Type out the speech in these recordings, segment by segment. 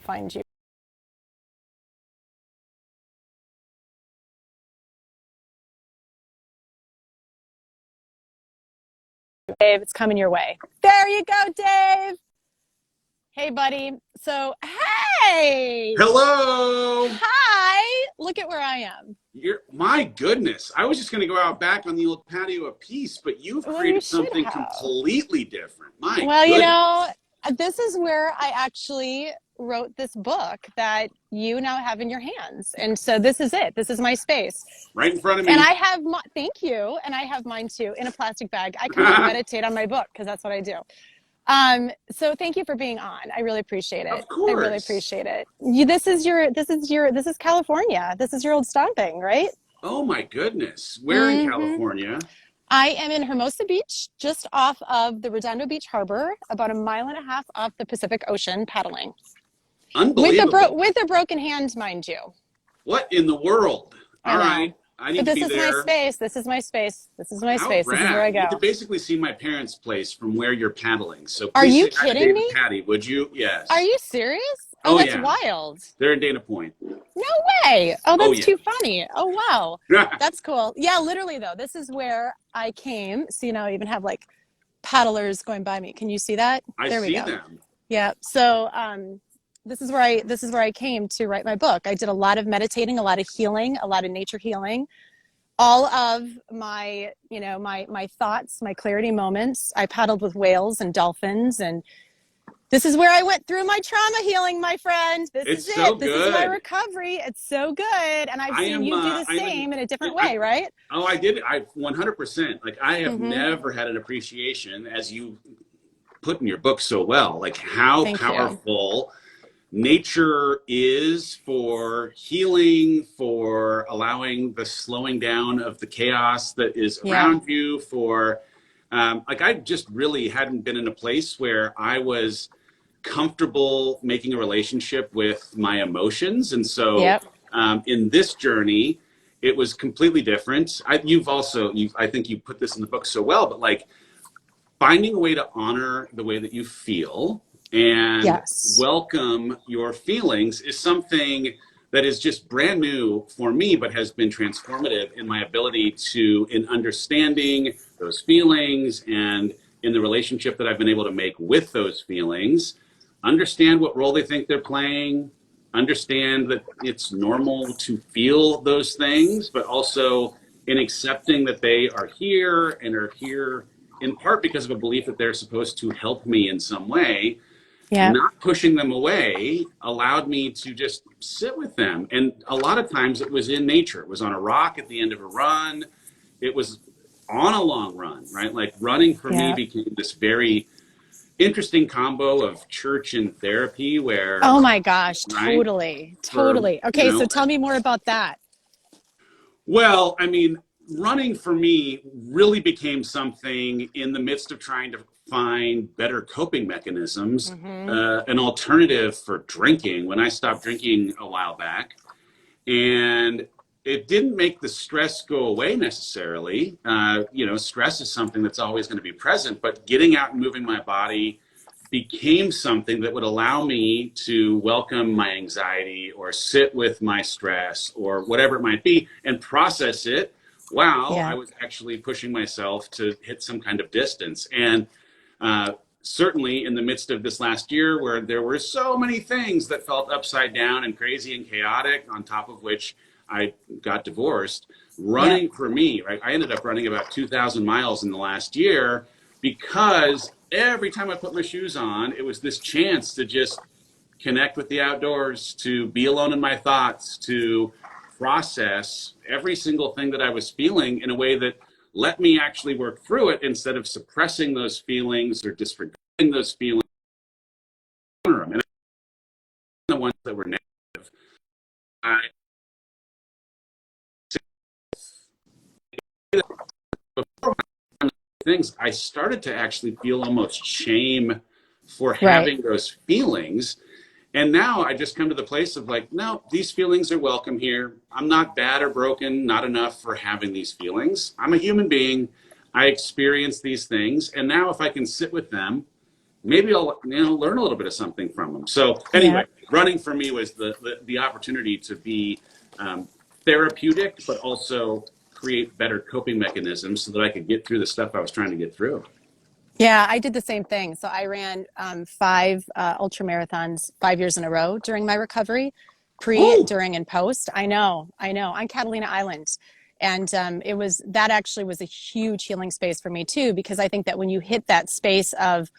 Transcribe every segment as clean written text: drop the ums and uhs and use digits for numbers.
Find you. Dave, it's coming your way. There you go, Dave. Hey, buddy. So, hey. Hello. Hi. Look at where I am. My goodness. I was just going to go out back on the old patio a piece, but you've Well, you created should something have. completely different. My Well, goodness. this is where I actually wrote this book that you now have in your hands. And so this is it. This is my space. Right in front of And me. I have thank you. And I have mine too in a plastic bag. I come out and meditate on my book because that's what I do. So thank you for being on. I really appreciate it. Of I really course. appreciate it. This is California. This is your old stomping, right? Oh my goodness. Where in hmm California? I am in Hermosa Beach, just off of the Redondo Beach Harbor, about a mile and a half off the Pacific Ocean, paddling Unbelievable. with a broken hand, mind you. What in the world? I All know, right. I but need to this be is my there. space. This is my space. This is my How space. This is where I rad. You go. could basically see my parents' place from where you're paddling. So Are please you say hi to kidding Dave and me? Patty, would you? Are Yes. you serious? Oh, Oh that's yeah. wild. They're in Dana Point. No way. Oh, Oh that's yeah. too funny. Oh, wow. That's cool. Yeah, literally though. This is where I came. So, I even have like paddlers going by me. Can you see that? I There we see go. them. Yeah. So, this is where I came to write my book. I did a lot of meditating, a lot of healing, a lot of nature healing. All of my, my thoughts, my clarity moments. I paddled with whales and dolphins, and this is where I went through my trauma healing, my friend. This is It's so it. This is my good. recovery. It's so good. And I've I seen am. you do the I'm in. same in a different I, way, right? oh, I did. I 100%. Like I have Mm-hmm. never had an appreciation, as you put in your book so well, like how Thank you. powerful nature is for healing, for allowing the slowing down of the chaos that is Yeah. around you. For like I just really hadn't been in a place where I was comfortable making a relationship with my emotions. And so Yep. in this journey, it was completely different. I think you put this in the book so well, but like finding a way to honor the way that you feel and Yes. welcome your feelings is something that is just brand new for me, but has been transformative in my ability to, in understanding those feelings and in the relationship that I've been able to make with those feelings, understand what role they think they're playing, understand that it's normal to feel those things, but also in accepting that they are here and are here in part because of a belief that they're supposed to help me in some way. Yep. Not pushing them away allowed me to just sit with them. And a lot of times it was in nature. It was on a rock at the end of a run. It was on a long run, right? Like running for me Yep. became this very interesting combo of church and therapy where, Oh my gosh. right, Totally. for, Totally. Okay. So tell me more about that. well, I mean, running for me really became something in the midst of trying to find better coping mechanisms, Mm-hmm. an alternative for drinking when I stopped drinking a while back. And it didn't make the stress go away necessarily. Stress is something that's always going to be present, but getting out and moving my body became something that would allow me to welcome my anxiety or sit with my stress or whatever it might be and process it while I Yeah. was actually pushing myself to hit some kind of distance. And uh, certainly in the midst of this last year where there were so many things that felt upside down and crazy and chaotic, on top of which I got divorced, Yep. running for me, right? I ended up running about 2,000 miles in the last year because every time I put my shoes on, it was this chance to just connect with the outdoors, to be alone in my thoughts, to process every single thing that I was feeling in a way that let me actually work through it instead of suppressing those feelings or disregarding those feelings. And the ones that were negative, I, before things, I started to actually feel almost shame for Right. having those feelings. And now I just come to the place of like, no, these feelings are welcome here. I'm not bad or broken, not enough for having these feelings. I'm a human being. I experience these things. And now if I can sit with them maybe I'll learn a little bit of something from them. So Yeah. anyway, running for me was the opportunity to be therapeutic, but also create better coping mechanisms so that I could get through the stuff I was trying to get through. Yeah, I did the same thing. So I ran five ultra marathons 5 years in a row during my recovery, pre, Woo! during, and post. I know, on Catalina Island. And it was that actually was a huge healing space for me too, because I think that when you hit that space of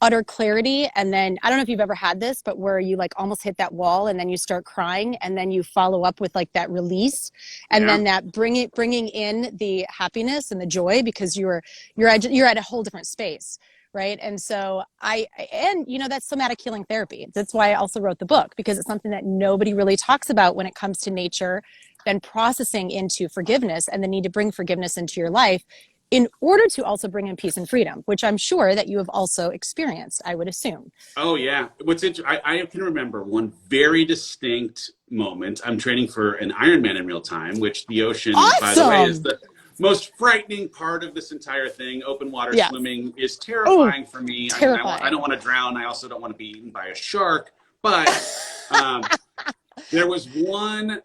utter clarity, and then I don't know if you've ever had this, but where you like almost hit that wall and then you start crying and then you follow up with like that release, and Yeah. then that bringing in the happiness and the joy, because you're at a whole different space, right? And so and you know, that's somatic healing therapy. That's why I also wrote the book, because it's something that nobody really talks about when it comes to nature, then processing into forgiveness and the need to bring forgiveness into your life in order to also bring in peace and freedom, which I'm sure that you have also experienced, I would assume. Oh yeah. What's interesting, I can remember one very distinct moment. I'm training for an Ironman in real time, which the ocean, by the way, is Awesome. the most frightening part of this entire thing. Open water Yeah. swimming is Oh, terrifying for me. I mean, I don't terrifying. want to drown. I also don't want to be eaten by a shark. But um, there was one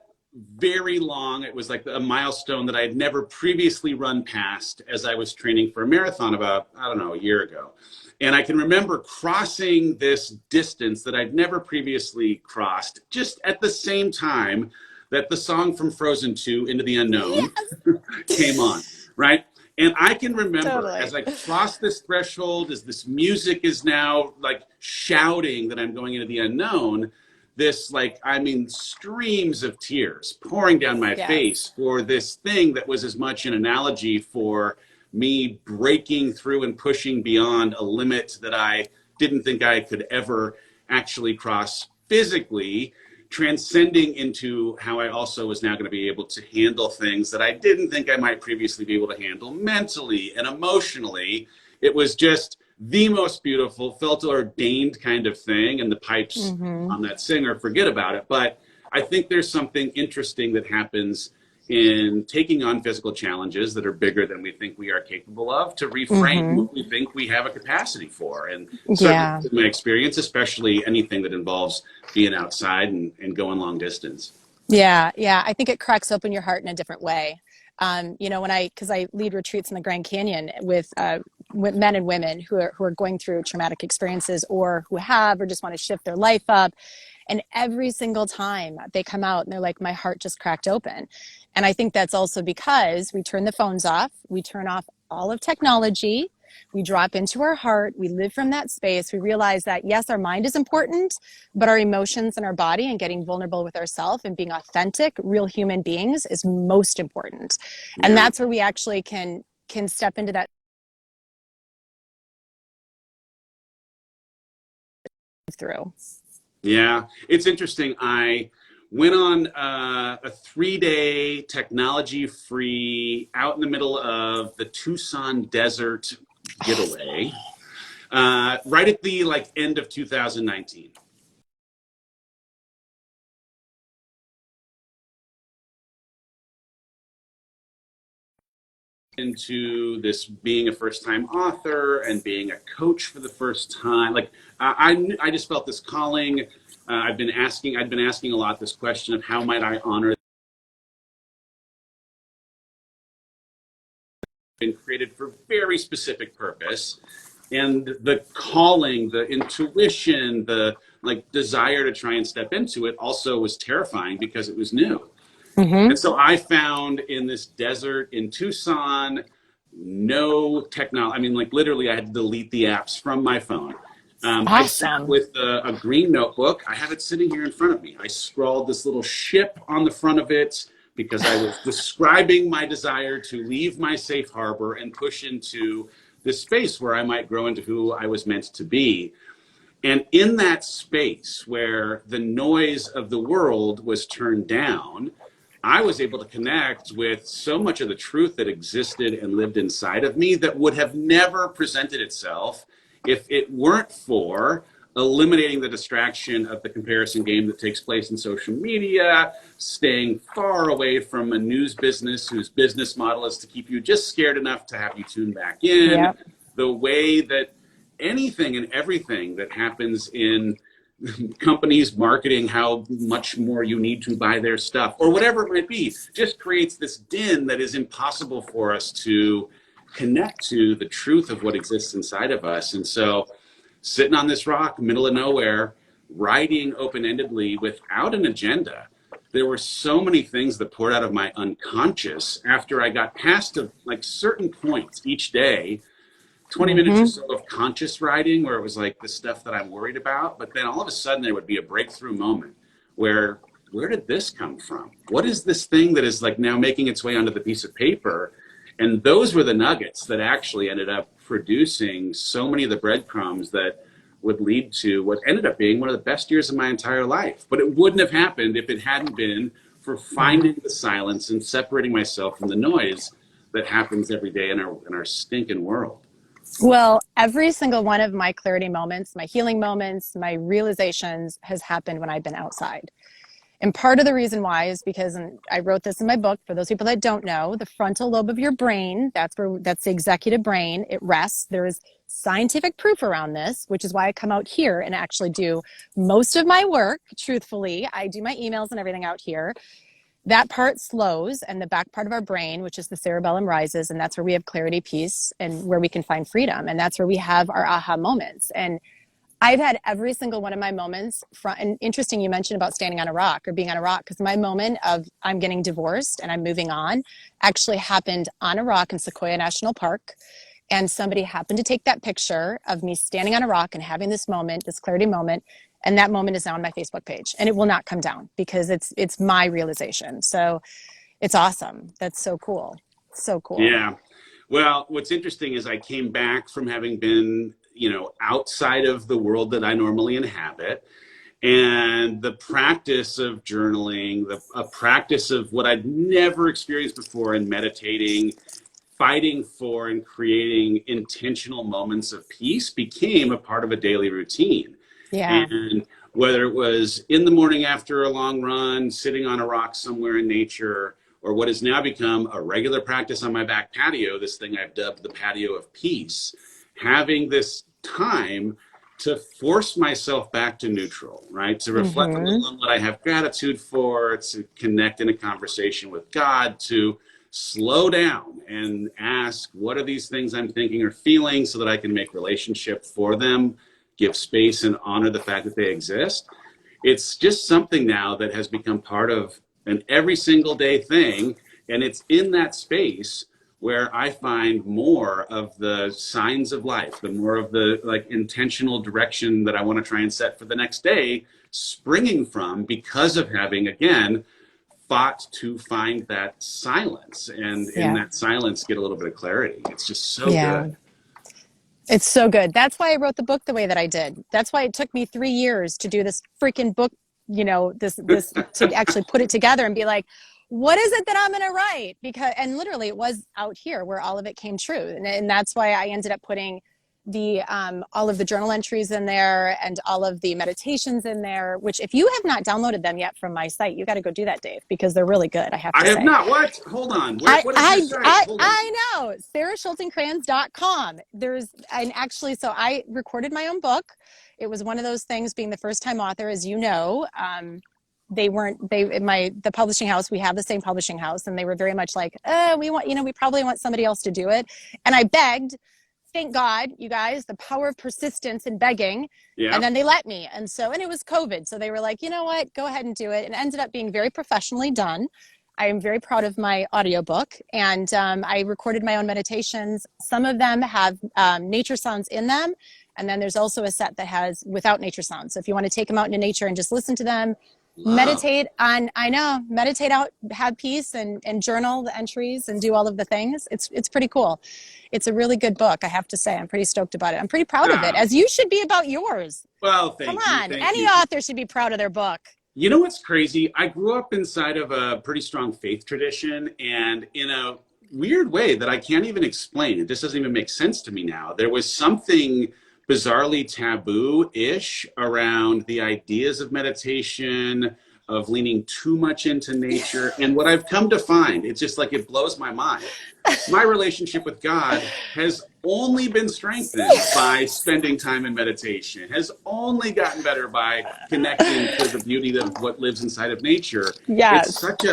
very long, it was like a milestone that I had never previously run past as I was training for a marathon about, I don't know, a year ago. And I can remember crossing this distance that I'd never previously crossed, just at the same time that the song from Frozen 2, Into the Unknown, Yes, came on, right? And I can remember totally. as I crossed this threshold, as this music is now like shouting that I'm going into the unknown, this like, I mean, streams of tears pouring down my Yes. face for this thing that was as much an analogy for me breaking through and pushing beyond a limit that I didn't think I could ever actually cross physically, transcending into how I also was now going to be able to handle things that I didn't think I might previously be able to handle mentally and emotionally. It was just the most beautiful, felt ordained kind of thing. And the pipes Mm-hmm. on that singer, forget about it. But I think there's something interesting that happens in taking on physical challenges that are bigger than we think we are capable of to reframe Mm-hmm. what we think we have a capacity for. And certainly Yeah. in my experience, especially anything that involves being outside and going long distance. Yeah, yeah. I think it cracks open your heart in a different way. You know, because I lead retreats in the Grand Canyon with men and women who are going through traumatic experiences, or who have, or just want to shift their life up. And every single time they come out and they're like, my heart just cracked open. And I think that's also because we turn the phones off, we turn off all of technology, we drop into our heart, we live from that space. We realize that, yes, our mind is important, but our emotions and our body, and getting vulnerable with ourselves and being authentic, real human beings, is most important. And Yeah. that's where we actually can step into that through. Yeah, it's interesting. I went on a 3 day technology free out in the middle of the Tucson desert getaway right at the like end of 2019. Into this being a first time author and being a coach for the first time. Like I just felt this calling. I'd been asking a lot this question of how might I honor been created for very specific purpose. And the calling, the intuition, the like desire to try and step into it also was terrifying because it was new. Mm-hmm. And so I found in this desert in Tucson, no technology. I mean, like literally, I had to delete the apps from my phone. I sat Awesome. with a green notebook. I have it sitting here in front of me. I scrawled this little ship on the front of it because I was describing my desire to leave my safe harbor and push into this space where I might grow into who I was meant to be. And in that space where the noise of the world was turned down, I was able to connect with so much of the truth that existed and lived inside of me that would have never presented itself if it weren't for eliminating the distraction of the comparison game that takes place in social media, staying far away from a news business whose business model is to keep you just scared enough to have you tune back in, Yep. the way that anything and everything that happens in companies marketing how much more you need to buy their stuff or whatever it might be, just creates this din that is impossible for us to connect to the truth of what exists inside of us. And so sitting on this rock, middle of nowhere, writing open-endedly without an agenda, there were so many things that poured out of my unconscious after I got past like certain points each day, 20 minutes or so of conscious writing where it was like the stuff that I'm worried about. But then all of a sudden there would be a breakthrough moment where did this come from? What is this thing that is like now making its way onto the piece of paper? And those were the nuggets that actually ended up producing so many of the breadcrumbs that would lead to what ended up being one of the best years of my entire life. But it wouldn't have happened if it hadn't been for finding the silence and separating myself from the noise that happens every day in our stinking world. Well, every single one of my clarity moments, my healing moments, my realizations has happened when I've been outside. And part of the reason why is because, and I wrote this in my book, for those people that don't know, the frontal lobe of your brain, that's the executive brain, it rests. There is scientific proof around this, which is why I come out here and actually do most of my work. Truthfully, I do my emails and everything out here. That part slows, and the back part of our brain, which is the cerebellum, rises, and that's where we have clarity, peace, and where we can find freedom. And that's where we have our aha moments. And I've had every single one of my moments and interesting you mentioned about standing on a rock or being on a rock, because my moment of I'm getting divorced and I'm moving on actually happened on a rock in Sequoia National Park. And somebody happened to take that picture of me standing on a rock and having this moment, this clarity moment. And that moment is now on my Facebook page, and it will not come down because it's my realization. So it's awesome. That's so cool. So cool. Yeah. Well, what's interesting is I came back from having been, outside of the world that I normally inhabit, and the practice of journaling, a practice of what I'd never experienced before in meditating, fighting for and creating intentional moments of peace became a part of a daily routine. Yeah. And whether it was in the morning after a long run, sitting on a rock somewhere in nature, or what has now become a regular practice on my back patio, this thing I've dubbed the patio of peace, having this time to force myself back to neutral, right? To reflect a little on what I have gratitude for, to connect in a conversation with God, to slow down and ask, what are these things I'm thinking or feeling so that I can make relationship for them, give space and honor the fact that they exist. It's just something now that has become part of an every single day thing. And it's in that space where I find more of the signs of life, the more of the intentional direction that I want to try and set for the next day, springing from because of having, again, fought to find that silence, and in that silence get a little bit of clarity. It's just so good. It's so good. That's why I wrote the book the way that I did. That's why it took me 3 years to do this freaking book, this to actually put it together and be like, what is it that I'm going to write? And literally it was out here where all of it came true. And that's why I ended up putting all of the journal entries in there and all of the meditations in there, which if you have not downloaded them yet from my site, you got to go do that, Dave, because they're really good. I have to say. I have not. What? Hold on. What is your site? I know. SarahSchultencrans.com. So I recorded my own book. It was one of those things, being the first time author, as you know, the publishing house, we have the same publishing house, and they were very much like, we probably want somebody else to do it. And I begged. Thank God, you guys, the power of persistence and begging. Yeah. And then they let me. And it was COVID. So they were like, you know what, go ahead and do it. And it ended up being very professionally done. I am very proud of my audiobook. And I recorded my own meditations. Some of them have nature sounds in them. And then there's also a set that has without nature sounds. So if you want to take them out into nature and just listen to them, meditate out, have peace, and journal the entries and do all of the things. It's pretty cool. It's a really good book, I have to say. I'm pretty stoked about it. I'm pretty proud of it, as you should be about yours. Well, thank you. Come on, any author should be proud of their book. You know what's crazy? I grew up inside of a pretty strong faith tradition, and in a weird way that I can't even explain, it just doesn't even make sense to me now, there was something bizarrely taboo-ish around the ideas of meditation, of leaning too much into nature. And what I've come to find, it's just like, it blows my mind. My relationship with God has only been strengthened by spending time in meditation, has only gotten better by connecting to the beauty of what lives inside of nature. It's Yes. such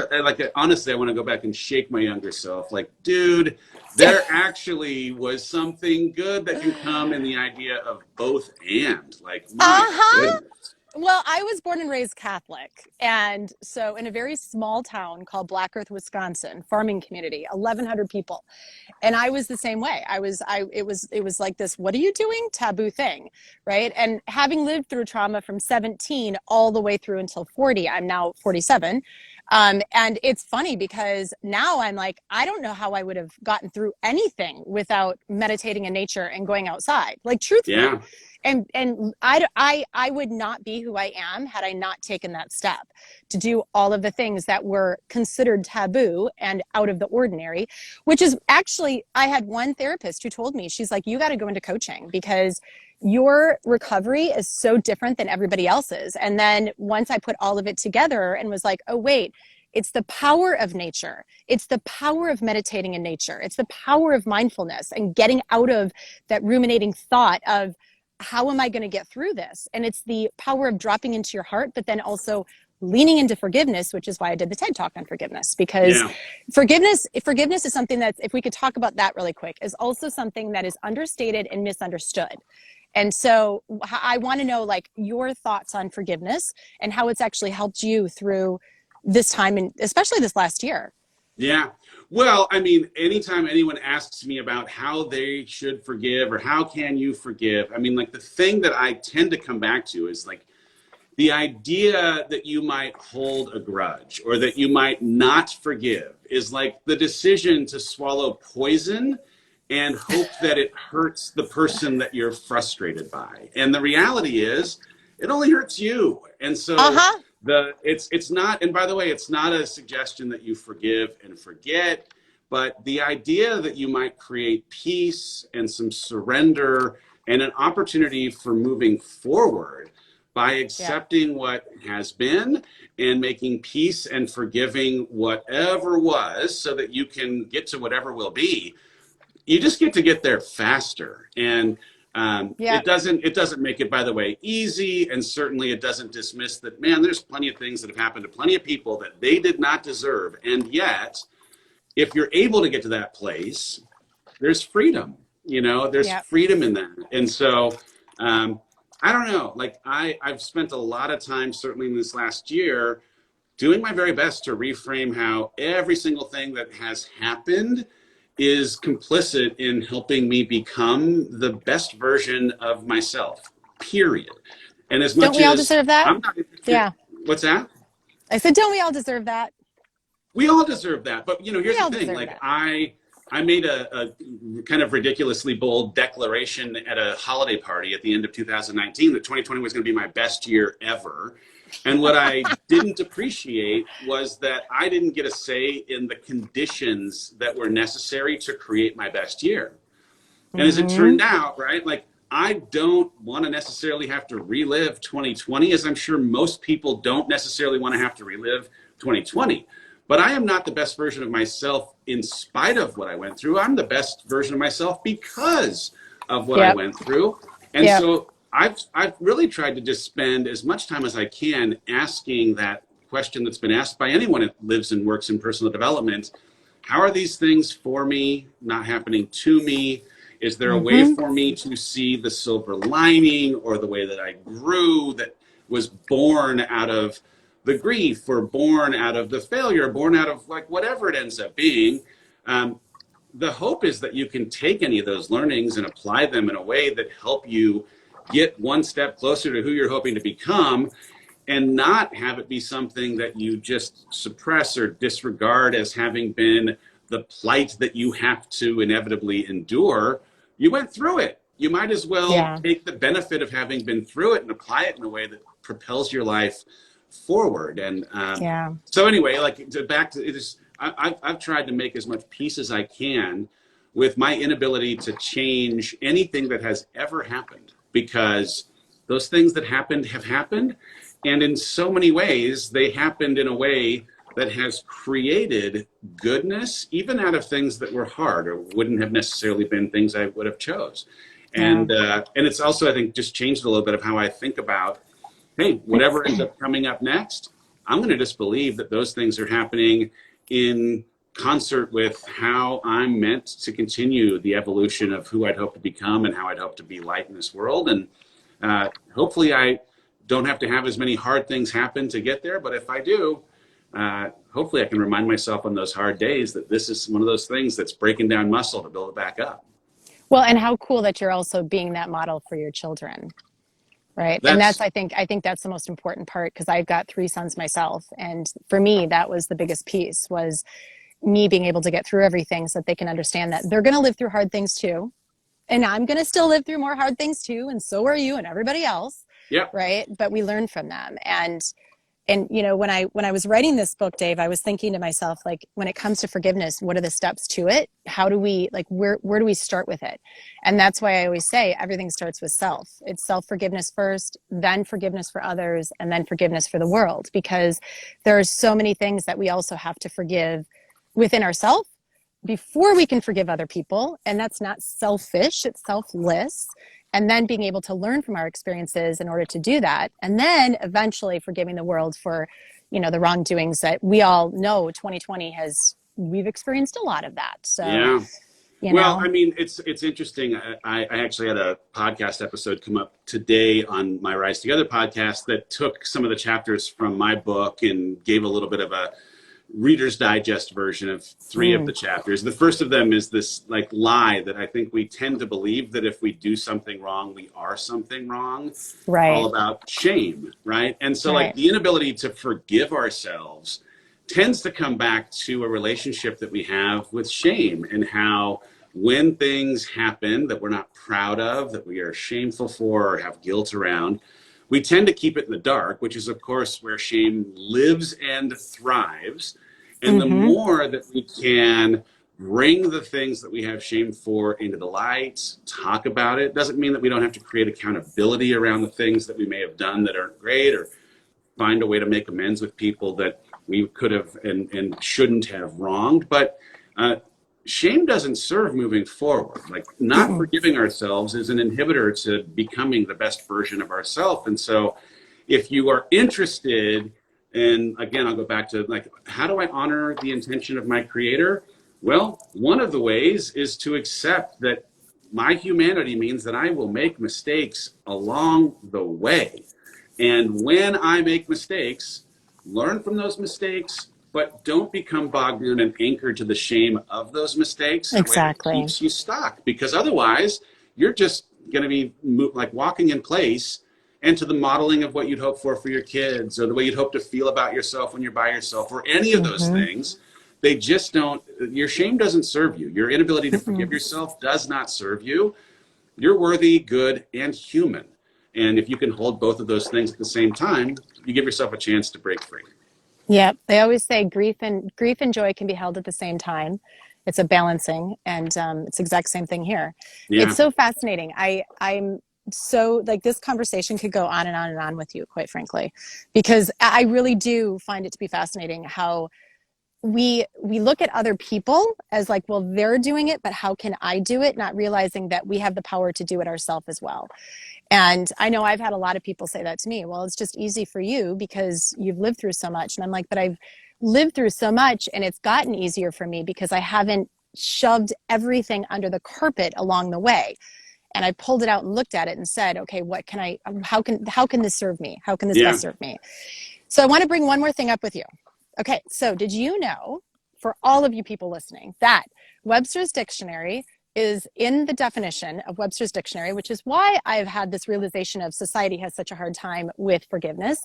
honestly, I want to go back and shake my younger self. Like, dude, there actually was something good that can come in the idea of both and. Like, my Uh-huh. goodness. Well, I was born and raised Catholic. And so in a very small town called Black Earth, Wisconsin, farming community, 1,100 people. And I was the same way. It was like this, what are you doing? Taboo thing, right? And having lived through trauma from 17 all the way through until 40, I'm now 47. And it's funny because now I'm like, I don't know how I would have gotten through anything without meditating in nature and going outside, like truthfully. Yeah. And I would not be who I am had I not taken that step to do all of the things that were considered taboo and out of the ordinary, which is actually, I had one therapist who told me, she's like, you got to go into coaching because your recovery is so different than everybody else's. And then once I put all of it together and was like, oh, wait, it's the power of nature. It's the power of meditating in nature. It's the power of mindfulness and getting out of that ruminating thought of, how am I going to get through this? And it's the power of dropping into your heart, but then also leaning into forgiveness, which is why I did the TED Talk on forgiveness, because Yeah. forgiveness is something that, if we could talk about that really quick, is also something that is understated and misunderstood. And so I want to know, like, your thoughts on forgiveness and how it's actually helped you through this time, and especially this last year. Yeah. Well, I mean, anytime anyone asks me about how they should forgive or how can you forgive, I mean, like, the thing that I tend to come back to is like the idea that you might hold a grudge or that you might not forgive is like the decision to swallow poison and hope that it hurts the person that you're frustrated by. And the reality is it only hurts you. And so Uh-huh. it's not, and by the way, it's not a suggestion that you forgive and forget, but the idea that you might create peace and some surrender and an opportunity for moving forward by Yeah. accepting what has been and making peace and forgiving whatever was so that you can get to whatever will be. You just get to get there faster. And Yeah. it doesn't make it, by the way, easy. And certainly it doesn't dismiss that, man, there's plenty of things that have happened to plenty of people that they did not deserve. And yet, if you're able to get to that place, there's freedom, there's Yeah. freedom in that. And so, I don't know, like I've spent a lot of time, certainly in this last year, doing my very best to reframe how every single thing that has happened is complicit in helping me become the best version of myself, period. And as Don't much we all as deserve that? I'm not interested, Yeah. what's that? I said, don't we all deserve that? We all deserve that. But We here's the all thing, deserve like that. I made a kind of ridiculously bold declaration at a holiday party at the end of 2019 that 2020 was going to be my best year ever. And what I didn't appreciate was that I didn't get a say in the conditions that were necessary to create my best year. And as it Mm-hmm. turned out, right, like I don't want to necessarily have to relive 2020, as I'm sure most people don't necessarily want to have to relive 2020. But I am not the best version of myself in spite of what I went through. I'm the best version of myself because of what I Yep. went through. And Yep. so I've really tried to just spend as much time as I can asking that question that's been asked by anyone that lives and works in personal development. How are these things for me, not happening to me? Is there a way Mm-hmm. for me to see the silver lining or the way that I grew that was born out of the grief or born out of the failure, born out of like whatever it ends up being? The hope is that you can take any of those learnings and apply them in a way that help you get one step closer to who you're hoping to become and not have it be something that you just suppress or disregard as having been the plight that you have to inevitably endure. You went through it. You might as well Yeah. take the benefit of having been through it and apply it in a way that propels your life forward. And Yeah. so anyway, like back to it is, I've tried to make as much peace as I can with my inability to change anything that has ever happened, because those things that happened have happened. And in so many ways, they happened in a way that has created goodness, even out of things that were hard or wouldn't have necessarily been things I would have chose. Yeah. And it's also, I think, just changed a little bit of how I think about, hey, whatever ends up coming up next, I'm going to just believe that those things are happening in concert with how I'm meant to continue the evolution of who I'd hope to become and how I'd hope to be light in this world. And hopefully I don't have to have as many hard things happen to get there. But if I do, hopefully I can remind myself on those hard days that this is one of those things that's breaking down muscle to build it back up. Well, and how cool that you're also being that model for your children. Right. And that's, I think that's the most important part, because I've got 3 sons myself. And for me, that was the biggest piece, was me being able to get through everything so that they can understand that they're going to live through hard things too. And I'm going to still live through more hard things too. And so are you and everybody else. Yeah. Right. But we learn from them. And, you know, when I was writing this book, Dave, I was thinking to myself, like, when it comes to forgiveness, what are the steps to it? How do we, like, where do we start with it? And that's why I always say everything starts with self. It's self-forgiveness first, then forgiveness for others, and then forgiveness for the world, because there are so many things that we also have to forgive within ourselves before we can forgive other people. And that's not selfish, it's selfless. And then being able to learn from our experiences in order to do that. And then eventually forgiving the world for, you know, the wrongdoings that we all know 2020 we've experienced a lot of that. So, yeah. You well, know. I mean, it's interesting. I actually had a podcast episode come up today on my Rise Together podcast that took some of the chapters from my book and gave a little bit of a Reader's Digest version of 3 of the chapters. The first of them is this like lie that I think we tend to believe, that if we do something wrong, we are something wrong. Right. All about shame, right? And so like the inability to forgive ourselves tends to come back to a relationship that we have with shame, and how when things happen that we're not proud of, that we are shameful for or have guilt around, we tend to keep it in the dark, which is, of course, where shame lives and thrives. And the more that we can bring the things that we have shame for into the light, talk about it, doesn't mean that we don't have to create accountability around the things that we may have done that aren't great, or find a way to make amends with people that we could have and shouldn't have wronged. But shame doesn't serve moving forward. Like, not forgiving ourselves is an inhibitor to becoming the best version of ourselves. And so if you are interested, and again, I'll go back to like, how do I honor the intention of my creator? Well, one of the ways is to accept that my humanity means that I will make mistakes along the way. And when I make mistakes, learn from those mistakes, but don't become bogged down and anchored to the shame of those mistakes. Exactly. It keeps you stuck, because otherwise you're just going to be like walking in place into the modeling of what you'd hope for your kids, or the way you'd hope to feel about yourself when you're by yourself, or any of those things. They just don't, your shame doesn't serve you. Your inability to forgive yourself does not serve you. You're worthy, good, and human. And if you can hold both of those things at the same time, you give yourself a chance to break free. Yeah, they always say grief and joy can be held at the same time. It's a balancing, and it's the exact same thing here. Yeah. It's so fascinating. I'm so, like, this conversation could go on and on and on with you, quite frankly, because I really do find it to be fascinating how we look at other people as like, well, they're doing it, but how can I do it? Not realizing that we have the power to do it ourselves as well. And I know I've had a lot of people say that to me. Well, it's just easy for you because you've lived through so much. And I'm like, but I've lived through so much, and it's gotten easier for me because I haven't shoved everything under the carpet along the way. And I pulled it out and looked at it and said, okay, what can I, how can this serve me? How can this best serve me? So I want to bring one more thing up with you. Okay. So did you know, for all of you people listening, that Webster's Dictionary is in the definition of Webster's Dictionary, which is why I've had this realization of society has such a hard time with forgiveness.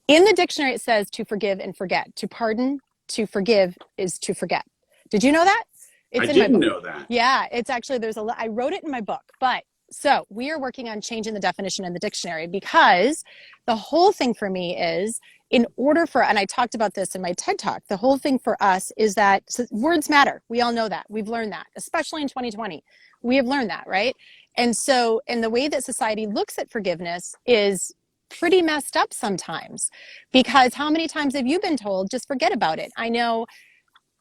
In the dictionary, it says to forgive and forget. To pardon, to forgive is to forget. Did you know that? It's in my book. I didn't know that. Yeah, it's actually, I wrote it in my book, but so we are working on changing the definition in the dictionary, because the whole thing for me is, in order for, and I talked about this in my TED Talk, the whole thing for us is that words matter. We all know that. We've learned that, especially in 2020. We have learned that, right? And so, and the way that society looks at forgiveness is pretty messed up sometimes, because how many times have you been told, just forget about it? I know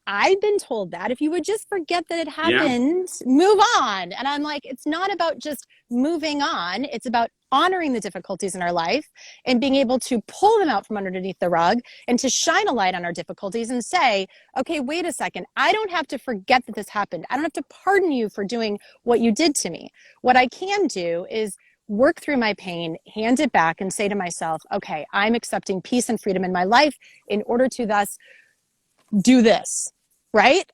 I've been told that if you would just forget that it Yeah. happened, move on. And I'm like, it's not about just moving on. It's about honoring the difficulties in our life and being able to pull them out from underneath the rug and to shine a light on our difficulties and say, okay, wait a second. I don't have to forget that this happened. I don't have to pardon you for doing what you did to me. What I can do is work through my pain, hand it back, and say to myself, okay, I'm accepting peace and freedom in my life in order to thus do this, right?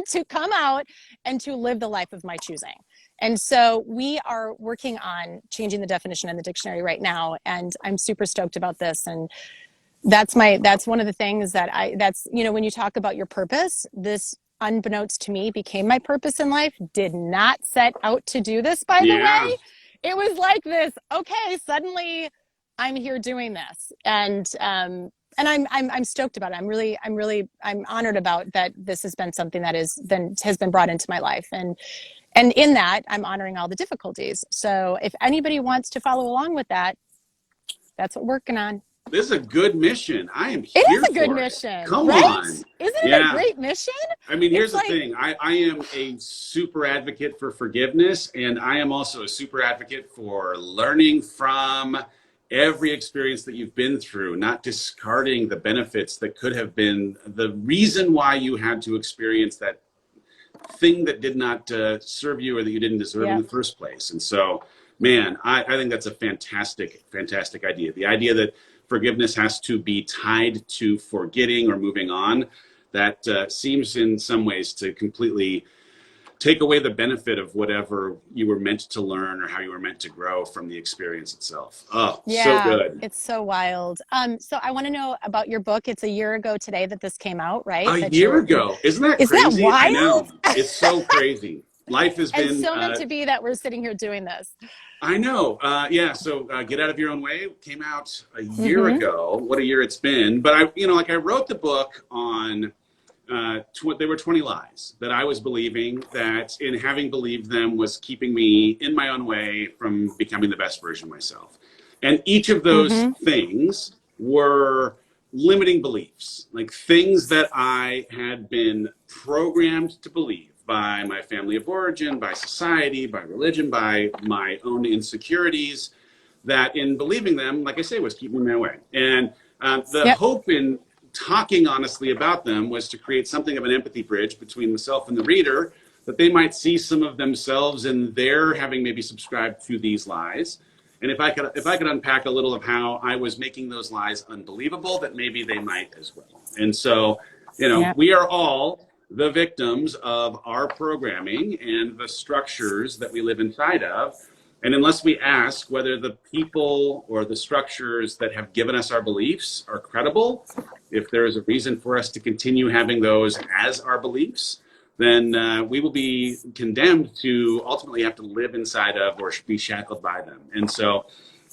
To come out and to live the life of my choosing. And so we are working on changing the definition in the dictionary right now. And I'm super stoked about this. And that's one of the things when you talk about your purpose, this, unbeknownst to me, became my purpose in life. Did not set out to do this, by the way. Yeah. It was like this, okay, suddenly I'm here doing this. And I'm stoked about it. I'm honored about that. This has been something that has been brought into my life. And in that, I'm honoring all the difficulties. So if anybody wants to follow along with that, that's what we're working on. This is a good mission. I am It here is a good for mission, it. Come right? on. Isn't it Yeah. a great mission? I mean, here's the thing. I am a super advocate for forgiveness, and I am also a super advocate for learning from every experience that you've been through, not discarding the benefits that could have been the reason why you had to experience that thing that did not serve you or that you didn't deserve in the first place. And so, man, I think that's a fantastic, fantastic idea. The idea that forgiveness has to be tied to forgetting or moving on, that seems in some ways to completely take away the benefit of whatever you were meant to learn or how you were meant to grow from the experience itself. Oh, so good. It's so wild. So I want to know about your book. It's a year ago today that this came out, right? A year ago. Isn't that crazy? Is that wild? I know. It's so crazy. Life has been... It's so meant to be that we're sitting here doing this. I know. So Get Out of Your Own Way came out a year ago. What a year it's been. But I wrote the book on... there were 20 lies that I was believing, that in having believed them was keeping me in my own way from becoming the best version of myself. And each of those things were limiting beliefs, like things that I had been programmed to believe by my family of origin, by society, by religion, by my own insecurities, that in believing them, like I say, was keeping me away. And the hope in talking honestly about them was to create something of an empathy bridge between myself and the reader, that they might see some of themselves in their having maybe subscribed to these lies. And if I could unpack a little of how I was making those lies unbelievable, that maybe they might as well. And so, we are all the victims of our programming and the structures that we live inside of. And unless we ask whether the people or the structures that have given us our beliefs are credible, if there is a reason for us to continue having those as our beliefs, then we will be condemned to ultimately have to live inside of or be shackled by them. And so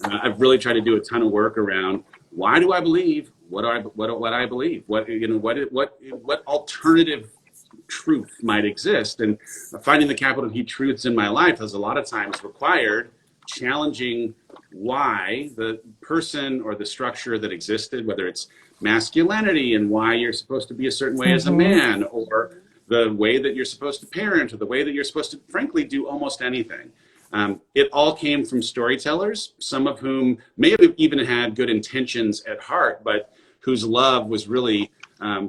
I've really tried to do a ton of work around, why do I believe what I believe? What alternative truth might exist? And finding the capital T truths in my life has a lot of times required challenging why the person or the structure that existed, whether it's masculinity and why you're supposed to be a certain way as a man, or the way that you're supposed to parent, or the way that you're supposed to, frankly, do almost anything. It all came from storytellers, some of whom may have even had good intentions at heart, but whose love was really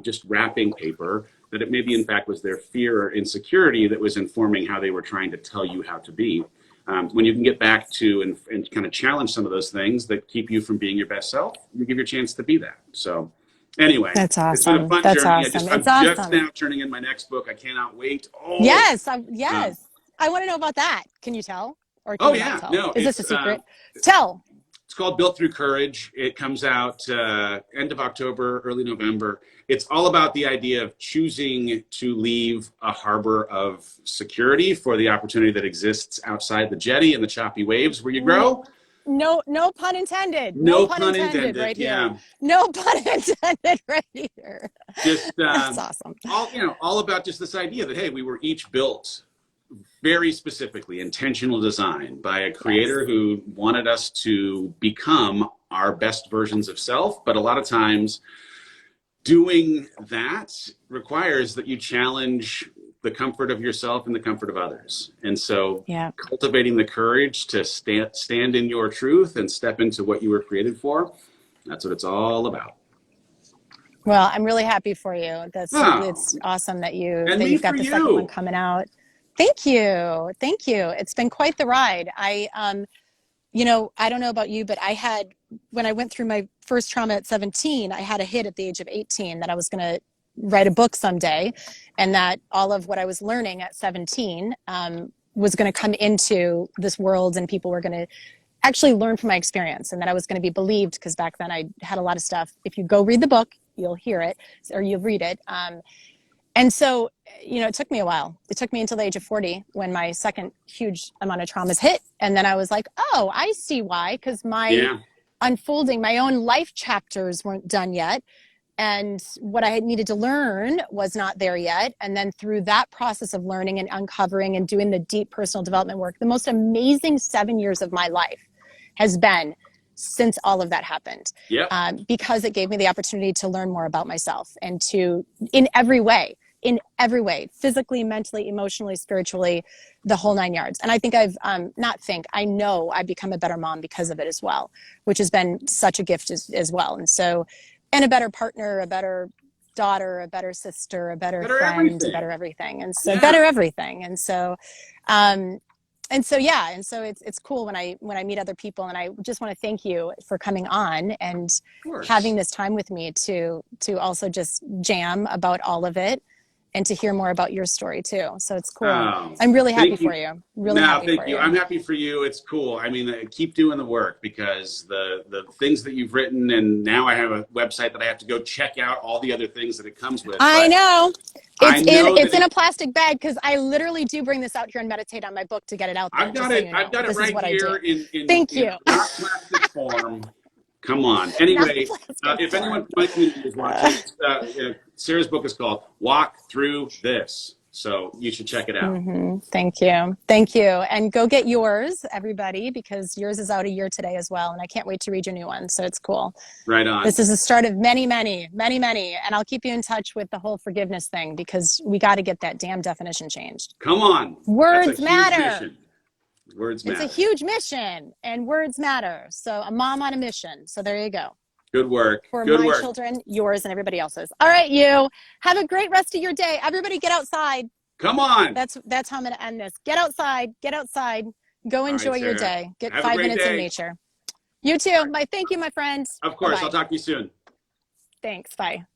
just wrapping paper, that it maybe in fact was their fear or insecurity that was informing how they were trying to tell you how to be. When you can get back to and kind of challenge some of those things that keep you from being your best self, you give your chance to be that. So anyway, that's awesome. It's been a fun That's journey. awesome. I'm just now turning in my next book. I cannot wait. Oh, yes. I want to know about that. Can you tell? Or can you not tell? No. Is this a secret? Tell. It's called Built Through Courage. It comes out end of October, early November. It's all about the idea of choosing to leave a harbor of security for the opportunity that exists outside the jetty and the choppy waves where you grow. No pun intended. No pun intended right here. No pun intended right here. Just that's awesome. All about just this idea that, hey, we were each built very specifically, intentional design by a creator who wanted us to become our best versions of self. But a lot of times doing that requires that you challenge the comfort of yourself and the comfort of others. And so Yeah. cultivating the courage to stand in your truth and step into what you were created for, that's what it's all about. Well, I'm really happy for you. Oh, It's awesome that and me you've for got the second one you. coming out. Thank you. Thank you. It's been quite the ride. You know, I don't know about you, but when I went through my first trauma at 17, I had a hit at the age of 18 that I was going to write a book someday, and that all of what I was learning at 17 was going to come into this world, and people were going to actually learn from my experience, and that I was going to be believed, because back then I had a lot of stuff. If you go read the book, you'll hear it, or you'll read it. And so, you know, it took me a while. It took me until the age of 40 when my second huge amount of traumas hit. And then I was like, oh, I see why, because my unfolding, my own life chapters weren't done yet. And what I needed to learn was not there yet. And then through that process of learning and uncovering and doing the deep personal development work, the most amazing 7 years of my life has been since all of that happened. Because it gave me the opportunity to learn more about myself, and to, in every way, physically, mentally, emotionally, spiritually, the whole 9 yards. And I think I know I've become a better mom because of it as well, which has been such a gift as well. And so, and a better partner, a better daughter, a better sister, a better friend, everything. a better everything. And so better everything. And so, it's cool when I meet other people, and I just want to thank you for coming on and having this time with me to also just jam about all of it, and to hear more about your story too. So it's cool. I'm really happy for you. Really happy for you. I'm happy for you. It's cool. I mean, keep doing the work, because the things that you've written, and now I have a website that I have to go check out all the other things that it comes with. I know. It's in a plastic bag, because I literally do bring this out here and meditate on my book to get it out there. I've got it right here in Thank you. Not plastic form. Come on. Anyway, if anyone from my community is watching, Sarah's book is called Walk Through This. So you should check it out. Thank you. Thank you. And go get yours, everybody, because yours is out a year today as well. And I can't wait to read your new one. So it's cool. Right on. This is the start of many, many, many, many. And I'll keep you in touch with the whole forgiveness thing, because we got to get that damn definition changed. Come on. Words matter. Words matter. It's a huge mission, and words matter. So a mom on a mission. So there you go. Good work. For my children, yours, and everybody else's. All right, you. Have a great rest of your day. Everybody get outside. Come on. That's how I'm going to end this. Get outside. Get outside. Go enjoy your day. Get 5 minutes in nature. You too. Thank you, my friends. Of course. Bye-bye. I'll talk to you soon. Thanks. Bye.